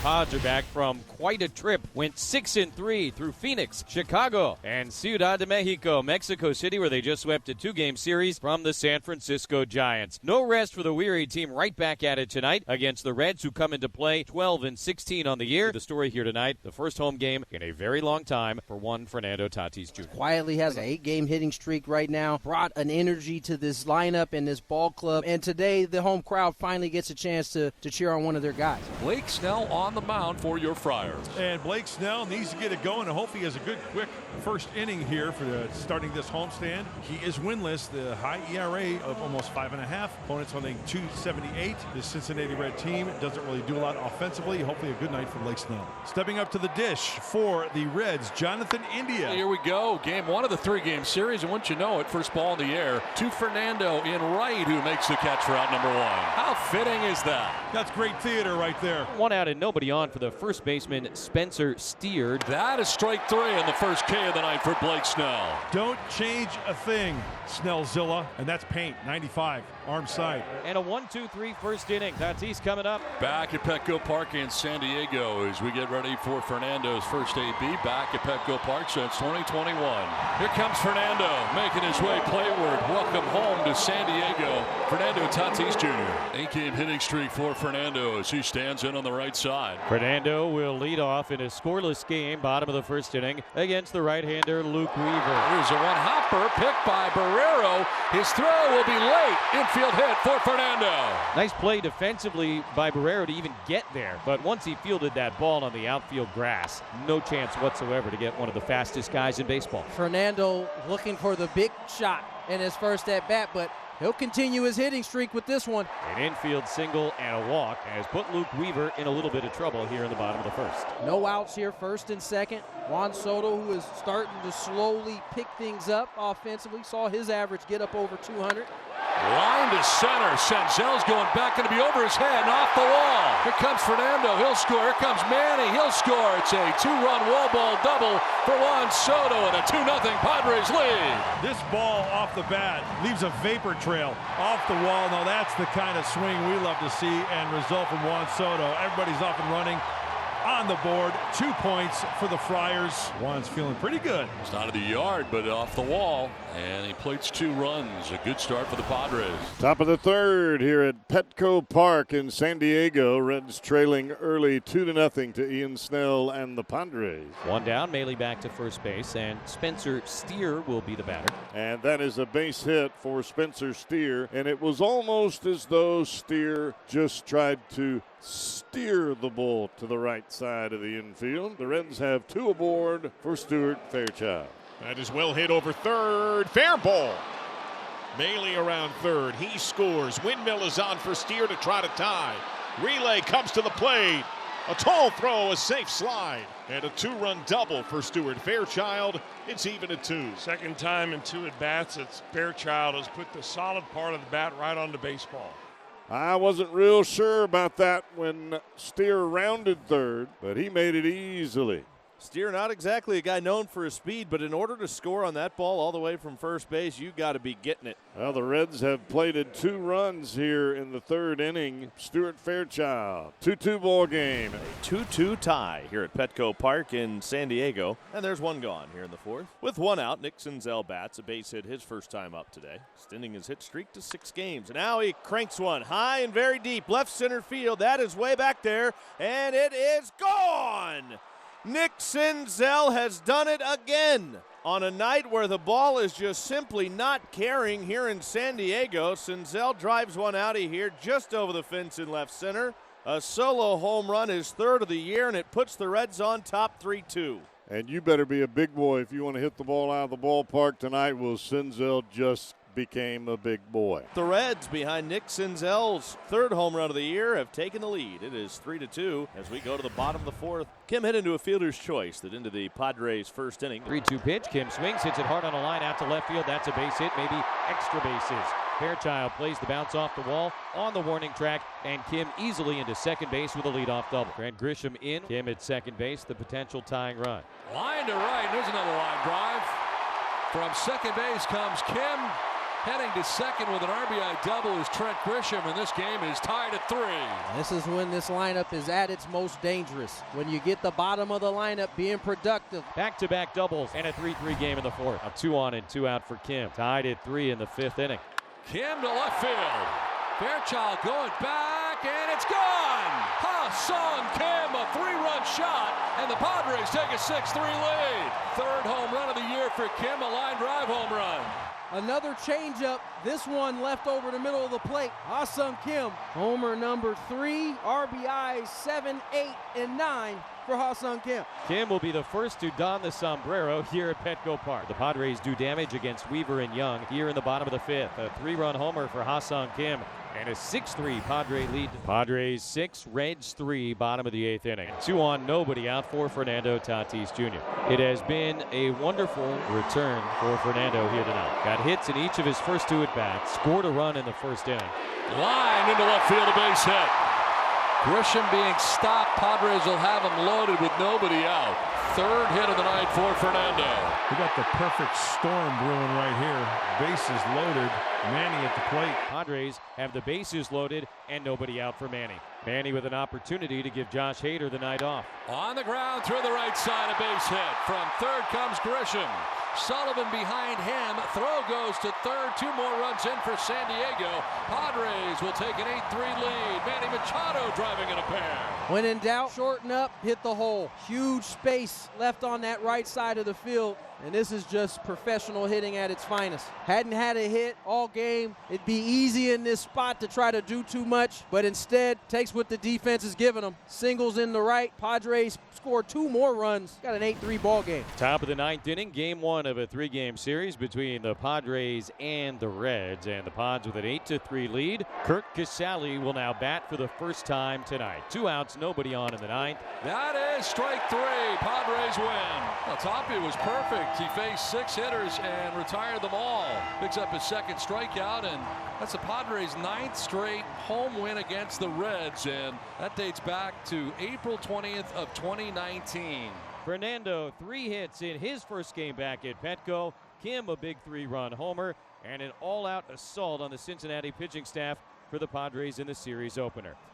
Pods are back from quite a trip. Went 6-3 through Phoenix, Chicago, and Ciudad de Mexico, Mexico City, where they just swept a 2-game series from the San Francisco Giants. No rest for the weary team, right back at it tonight against the Reds, who come into play 12-16 on the year. The story here tonight, the first home game in a very long time for one Fernando Tatis Jr. Quietly has an 8-game hitting streak right now, brought an energy to this lineup and this ball club, and today the home crowd finally gets a chance to cheer on one of their guys. Blake Snell on the mound for your Friars. And Blake Snell needs to get it going and hope he has a good, quick first inning here for starting this homestand. He is winless, the high ERA of almost 5.5. Opponents on a 2.78. The Cincinnati Red team doesn't really do a lot offensively. Hopefully a good night for Blake Snell. Stepping up to the dish for the Reds, Jonathan India. Here we go. Game one of the 3-game series, and once you know it, first ball in the air to Fernando in right, who makes the catch for out number 1. How fitting is that? That's great theater right there. 1 out and nobody on for the first baseman, Spencer Steer. That is strike 3 in the first K of the night for Blake Snell. Don't change a thing, Snellzilla. And that's paint, 95, arm side. And a 1-2-3 first inning. Tatis coming up. Back at Petco Park in San Diego as we get ready for Fernando's first AB back at Petco Park since 2021. Here comes Fernando making his way playward. Welcome home to San Diego, Fernando Tatis Jr. 8-game hitting streak for Fernando as he stands in on the right side. Fernando will lead off in a scoreless game, bottom of the first inning, against the right-hander Luke Weaver. Here's a one-hopper picked by Barrero. His throw will be late. Infield hit for Fernando. Nice play defensively by Barrero to even get there, but once he fielded that ball on the outfield grass, no chance whatsoever to get one of the fastest guys in baseball. Fernando looking for the big shot in his first at-bat, but he'll continue his hitting streak with this one. An infield single and a walk has put Luke Weaver in a little bit of trouble here in the bottom of the first. No outs here, first and second. Juan Soto, who is starting to slowly pick things up offensively, saw his average get up over 200. Line to center. Senzel's going back, going to be over his head and off the wall. Here comes Fernando. He'll score. Here comes Manny. He'll score. It's a 2-run wall ball double for Juan Soto and a 2-0 Padres lead. This ball off the bat leaves a vapor trail off the wall. Now that's the kind of swing we love to see and result from Juan Soto. Everybody's off and running. On the board, 2 points for the Friars. Juan's feeling pretty good. It's not of the yard, but off the wall. And he plates 2 runs. A good start for the Padres. Top of the third here at Petco Park in San Diego. Reds trailing early 2-0 to Ian Snell and the Padres. 1 down, Maley back to first base, and Spencer Steer will be the batter. And that is a base hit for Spencer Steer. And it was almost as though Steer just tried to steer the ball to the right side of the infield. The Reds have 2 aboard for Stuart Fairchild. That is well hit over third. Fair ball. Maley around third. He scores. Windmill is on for Steer to try to tie. Relay comes to the plate. A tall throw, a safe slide, and a 2-run double for Stuart Fairchild. It's even at 2. Second time in 2 at-bats that Fairchild has put the solid part of the bat right on the baseball. I wasn't real sure about that when Steer rounded third, but he made it easily. Steer, not exactly a guy known for his speed, but in order to score on that ball all the way from first base, you got to be getting it. Well, the Reds have plated 2 runs here in the third inning. Stuart Fairchild, 2-2 ball game. A 2-2 tie here at Petco Park in San Diego. And there's 1 gone here in the fourth. With 1 out, Nick Senzel bats a base hit his first time up today, extending his hit streak to 6 games. And now he cranks one high and very deep, left center field. That is way back there, and it is gone. Nick Senzel has done it again. On a night where the ball is just simply not caring here in San Diego, Senzel drives one out of here just over the fence in left center. A solo home run, his 3rd of the year, and it puts the Reds on top 3-2. And you better be a big boy if you want to hit the ball out of the ballpark tonight. Will Senzel just became a big boy. The Reds, behind Nick Senzel's 3rd home run of the year, have taken the lead. It is 3-2 as we go to the bottom of the 4th. Kim hit into a fielder's choice that into the Padres' first inning. 3-2 pitch. Kim swings, hits it hard on a line out to left field. That's a base hit, maybe extra bases. Fairchild plays the bounce off the wall on the warning track, and Kim easily into second base with a leadoff double. Grant Grisham in. Kim at second base, the potential tying run. Line to right. There's another line drive. From second base comes Kim. Heading to second with an RBI double is Trent Grisham, and this game is tied at 3. This is when this lineup is at its most dangerous. When you get the bottom of the lineup being productive. Back-to-back doubles and a 3-3 game in the fourth. A 2-on and 2-out for Kim. Tied at 3 in the fifth inning. Kim to left field. Fairchild going back, and it's gone! Ha-Seong Kim, a 3-run shot, and the Padres take a 6-3 lead. Third home run of the year for Kim, a line drive home run. Another changeup, this one left over the middle of the plate. Ha-Seong Kim, homer number 3, RBIs 7, 8, and 9 for Ha-Seong Kim. Kim will be the first to don the sombrero here at Petco Park. The Padres do damage against Weaver and Young here in the bottom of the fifth. A 3-run homer for Ha-Seong Kim and a 6-3 Padre lead. Padres 6, Reds 3, bottom of the 8th inning. 2-on, nobody out for Fernando Tatis Jr. It has been a wonderful return for Fernando here tonight. Got hits in each of his first 2 at-bats, scored a run in the first inning. Line into left field, a base hit. Grisham being stopped. Padres will have him loaded with nobody out. Third hit of the night for Fernando. We got the perfect storm brewing right here. Bases loaded. Manny at the plate. Padres have the bases loaded and nobody out for Manny. Manny with an opportunity to give Josh Hader the night off. On the ground through the right side, a base hit. From third comes Grisham. Sullivan behind him. Throw goes to third. 2 more runs in for San Diego. Padres will take an 8-3 lead. Manny Machado driving in a pair. When in doubt, shorten up, hit the hole. Huge space left on that right side of the field. And this is just professional hitting at its finest. Hadn't had a hit all game. It'd be easy in this spot to try to do too much, but instead takes what the defense is giving them. Singles in the right. Padres score 2 more runs. Got an 8-3 ball game. Top of the 9th inning, game 1 of a 3-game series between the Padres and the Reds. And the Pods with an 8-3 lead. Kurt Casale will now bat for the first time tonight. 2 outs, nobody on in the 9th. That is strike 3. Padres win. Well, Tapia was perfect. He faced 6 hitters and retired them all. Picks up his second strikeout, and that's the Padres' 9th straight home win against the Reds, and that dates back to April 20th of 2019. Fernando, 3 hits in his first game back at Petco. Kim, a big 3-run homer, and an all-out assault on the Cincinnati pitching staff for the Padres in the series opener.